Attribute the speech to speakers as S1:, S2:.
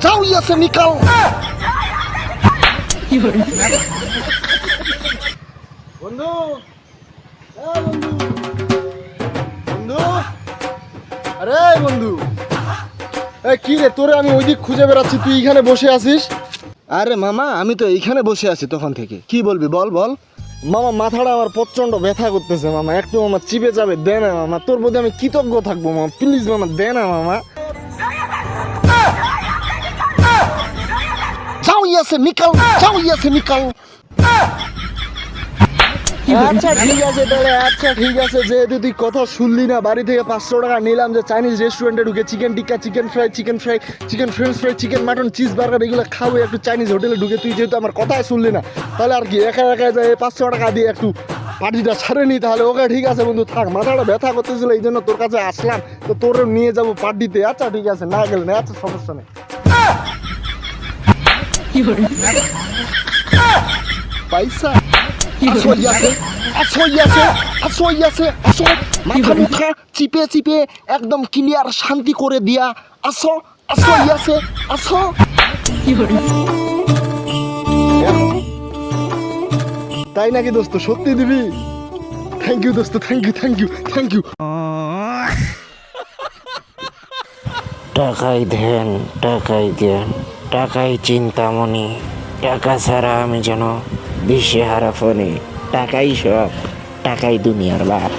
S1: যাও ইয়াছে নিকাল। বন্ধু, বন্ধু, বন্ধু, আরে বন্ধু, কি রে তোরে আমি ওইদিক খুঁজে বেড়াচ্ছি, তুই এখানে বসে আছিস? আরে মামা আমি তো এইখানে বসে আছি তখন থেকে, কি বলবি বল বল। মামা মাথাটা আমার প্রচন্ড ব্যথা করতেছে মামা, একটু মামা চিপে যাবে দে না মামা, তোর প্রতি আমি কৃতজ্ঞ থাকবো মামা, প্লিজ মামা দে না মামা। যাও ইয়াছে নিকাল, যাও ইয়াছে নিকাল। আচ্ছা ঠিক আছে তাহলে, আচ্ছা ঠিক আছে, যেহেতু তুই কথা শুনলি না, বাড়ি থেকে 500 টাকা নিলাম যে চাইনিজ রেস্টুরেন্টে ঢুকে chicken tikka, chicken fry, chicken French fry, chicken mutton, cheese burger এগুলো খাবো একটু চাইনিজ হোটেলে ঢুকে, তুই যেহেতু আমার কথাই শুনলি না, তাহলে আর কি একা একা যায় 500 টাকা দিয়ে একটু পার্টিটা ছাড়ে নি, তাহলে ওকে ঠিক আছে বন্ধু থাক, মাথাটা ব্যথা করতেছিল এই জন্য তোর কাছে আসলাম, তো তোর নিয়ে যাবো পার্টিতে। আচ্ছা ঠিক আছে, না গেলে না, আচ্ছা সমস্যা নেই। পয়সা আসো ইয়াছে, আসো ইয়াছে, আসো ইয়াছে, আসো, মাথা মুখা চিপে চিপে একদম ক্লিয়ার শান্তি করে দিয়া, আসো আসো ইয়াছে, আসো। তাই নাকি দোস্ত, সত্যি দিবি? থ্যাংক ইউ দোস্ত, thank you thank you thank you.
S2: টাকাই ধ্যান, টাকাই জ্ঞান, টাকাই চিন্তামণি, টাকা ছাড়া আমি যেন দিশেহারা ফোনে, টাকাই সব, টাকাই দুনিয়ার বাপ।